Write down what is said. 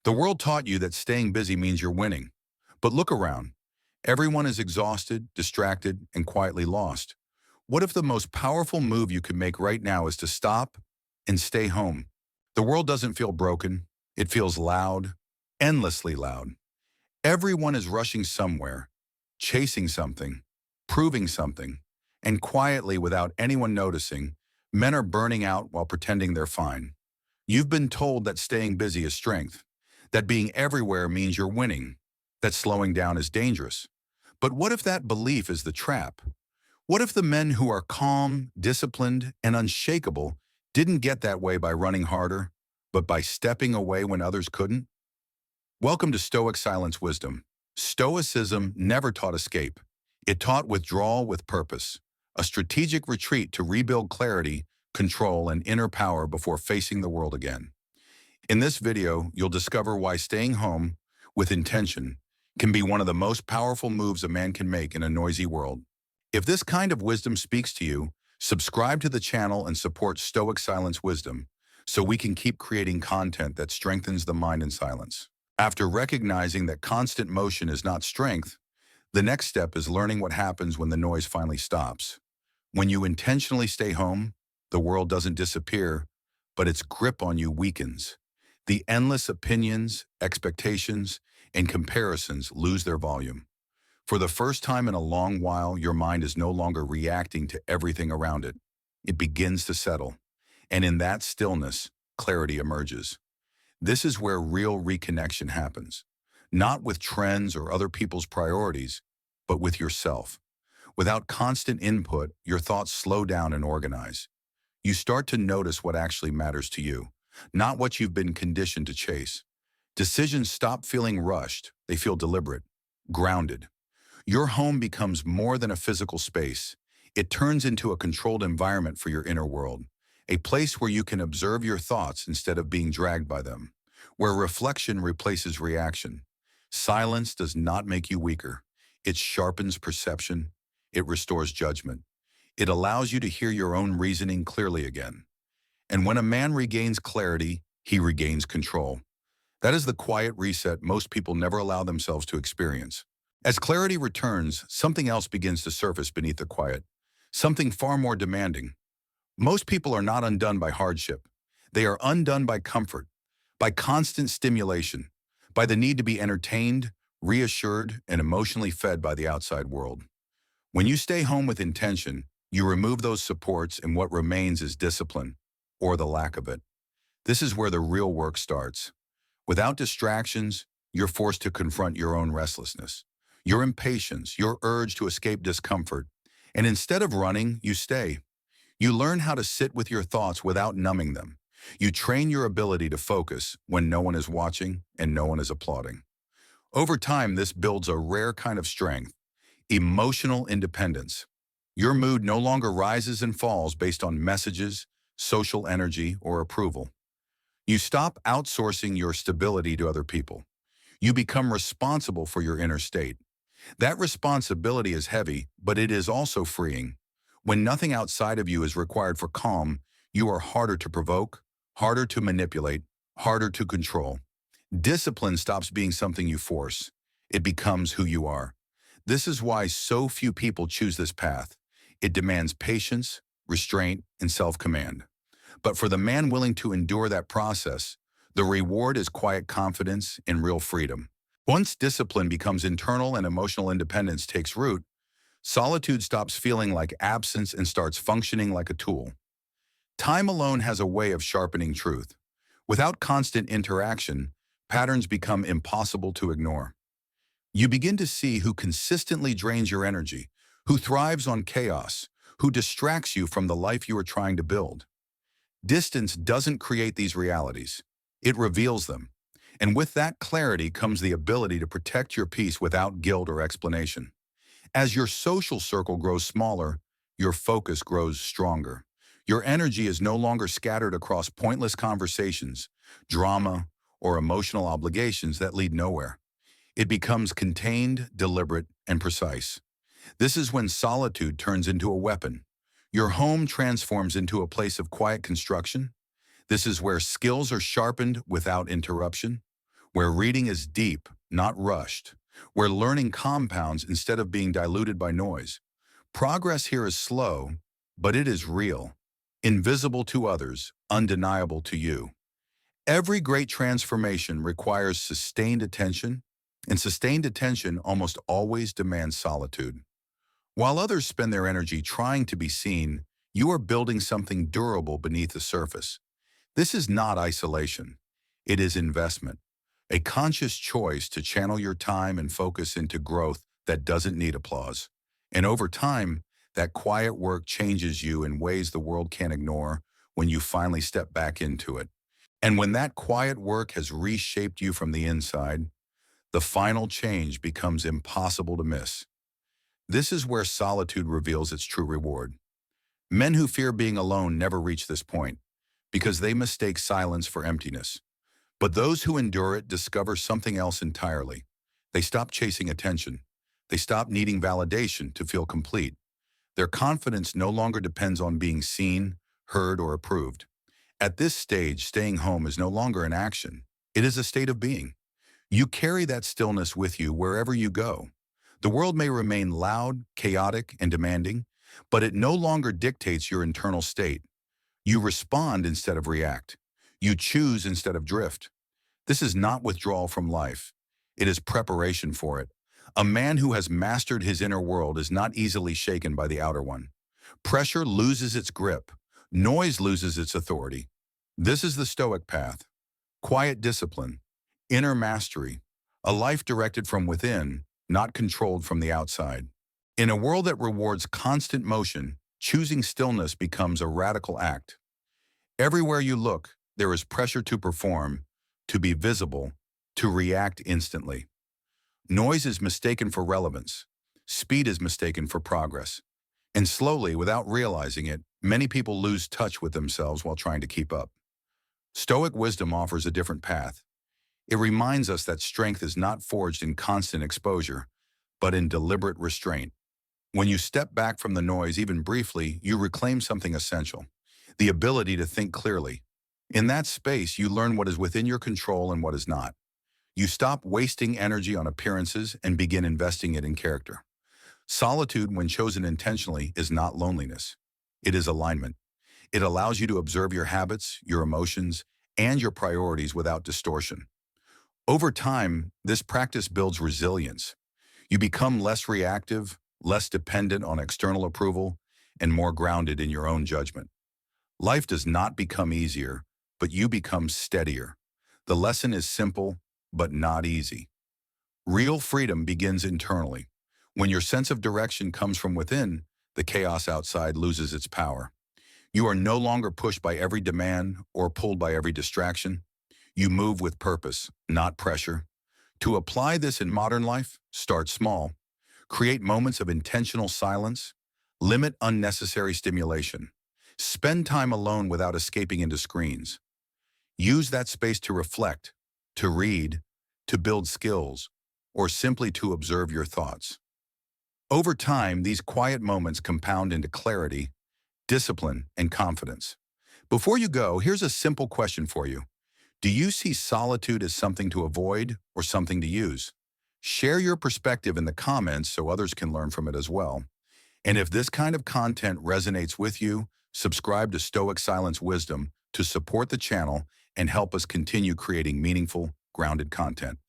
The world taught you that staying busy means you're winning. But look around. Everyone is exhausted, distracted, and quietly lost. What if the most powerful move you could make right now is to stop and stay home? The world doesn't feel broken. It feels loud, endlessly loud. Everyone is rushing somewhere, chasing something, proving something, and quietly, without anyone noticing, men are burning out while pretending they're fine. You've been told that staying busy is strength, that being everywhere means you're winning, that slowing down is dangerous. But what if that belief is the trap? What if the men who are calm, disciplined, and unshakable didn't get that way by running harder, but by stepping away when others couldn't? Welcome to Stoic Silence Wisdom. Stoicism never taught escape. It taught withdrawal with purpose, a strategic retreat to rebuild clarity, control, and inner power before facing the world again. In this video, you'll discover why staying home with intention can be one of the most powerful moves a man can make in a noisy world. If this kind of wisdom speaks to you, subscribe to the channel and support Stoic Silence Wisdom so we can keep creating content that strengthens the mind in silence. After recognizing that constant motion is not strength, the next step is learning what happens when the noise finally stops. When you intentionally stay home, the world doesn't disappear, but its grip on you weakens. The endless opinions, expectations, and comparisons lose their volume. For the first time in a long while, your mind is no longer reacting to everything around it. It begins to settle, and in that stillness, clarity emerges. This is where real reconnection happens, not with trends or other people's priorities, but with yourself. Without constant input, your thoughts slow down and organize. You start to notice what actually matters to you, not what you've been conditioned to chase. Decisions stop feeling rushed. They feel deliberate, grounded. Your home becomes more than a physical space. It turns into a controlled environment for your inner world, a place where you can observe your thoughts instead of being dragged by them, where reflection replaces reaction. Silence does not make you weaker. It sharpens perception. It restores judgment. It allows you to hear your own reasoning clearly again. And when a man regains clarity, he regains control. That is the quiet reset most people never allow themselves to experience. As clarity returns, something else begins to surface beneath the quiet, something far more demanding. Most people are not undone by hardship. They are undone by comfort, by constant stimulation, by the need to be entertained, reassured, and emotionally fed by the outside world. When you stay home with intention, you remove those supports, and what remains is discipline, or the lack of it. This is where the real work starts. Without distractions, you're forced to confront your own restlessness, your impatience, your urge to escape discomfort, and instead of running, you stay. You learn how to sit with your thoughts without numbing them. You train your ability to focus when no one is watching and no one is applauding. Over time, this builds a rare kind of strength, emotional independence. Your mood no longer rises and falls based on messages, social energy, or approval. You stop outsourcing your stability to other people. You become responsible for your inner state. That responsibility is heavy, but it is also freeing. When nothing outside of you is required for calm, you are harder to provoke, harder to manipulate, harder to control. Discipline stops being something you force. It becomes who you are. This is why so few people choose this path. It demands patience, restraint, and self-command. But for the man willing to endure that process, the reward is quiet confidence and real freedom. Once discipline becomes internal and emotional independence takes root, solitude stops feeling like absence and starts functioning like a tool. Time alone has a way of sharpening truth. Without constant interaction, patterns become impossible to ignore. You begin to see who consistently drains your energy, who thrives on chaos, who distracts you from the life you are trying to build. Distance doesn't create these realities. It reveals them. And with that clarity comes the ability to protect your peace without guilt or explanation. As your social circle grows smaller, your focus grows stronger. Your energy is no longer scattered across pointless conversations, drama, or emotional obligations that lead nowhere. It becomes contained, deliberate, and precise. This is when solitude turns into a weapon. Your home transforms into a place of quiet construction. This is where skills are sharpened without interruption, where reading is deep, not rushed, where learning compounds instead of being diluted by noise. Progress here is slow, but it is real, invisible to others, undeniable to you. Every great transformation requires sustained attention, and sustained attention almost always demands solitude. While others spend their energy trying to be seen, you are building something durable beneath the surface. This is not isolation. It is investment, a conscious choice to channel your time and focus into growth that doesn't need applause. And over time, that quiet work changes you in ways the world can't ignore when you finally step back into it. And when that quiet work has reshaped you from the inside, the final change becomes impossible to miss. This is where solitude reveals its true reward. Men who fear being alone never reach this point because they mistake silence for emptiness. But those who endure it discover something else entirely. They stop chasing attention. They stop needing validation to feel complete. Their confidence no longer depends on being seen, heard, or approved. At this stage, staying home is no longer an action. It is a state of being. You carry that stillness with you wherever you go. The world may remain loud, chaotic, and demanding, but it no longer dictates your internal state. You respond instead of react. You choose instead of drift. This is not withdrawal from life. It is preparation for it. A man who has mastered his inner world is not easily shaken by the outer one. Pressure loses its grip. Noise loses its authority. This is the Stoic path. Quiet discipline, inner mastery, a life directed from within, not controlled from the outside. In a world that rewards constant motion, choosing stillness becomes a radical act. Everywhere you look, there is pressure to perform, to be visible, to react instantly. Noise is mistaken for relevance. Speed is mistaken for progress. And slowly, without realizing it, many people lose touch with themselves while trying to keep up. Stoic wisdom offers a different path. It reminds us that strength is not forged in constant exposure, but in deliberate restraint. When you step back from the noise, even briefly, you reclaim something essential, the ability to think clearly. In that space, you learn what is within your control and what is not. You stop wasting energy on appearances and begin investing it in character. Solitude, when chosen intentionally, is not loneliness. It is alignment. It allows you to observe your habits, your emotions, and your priorities without distortion. Over time, this practice builds resilience. You become less reactive, less dependent on external approval, and more grounded in your own judgment. Life does not become easier, but you become steadier. The lesson is simple, but not easy. Real freedom begins internally. When your sense of direction comes from within, the chaos outside loses its power. You are no longer pushed by every demand or pulled by every distraction. You move with purpose, not pressure. To apply this in modern life, start small. Create moments of intentional silence. Limit unnecessary stimulation. Spend time alone without escaping into screens. Use that space to reflect, to read, to build skills, or simply to observe your thoughts. Over time, these quiet moments compound into clarity, discipline, and confidence. Before you go, here's a simple question for you. Do you see solitude as something to avoid or something to use? Share your perspective in the comments so others can learn from it as well. And if this kind of content resonates with you, subscribe to Stoic Silence Wisdom to support the channel and help us continue creating meaningful, grounded content.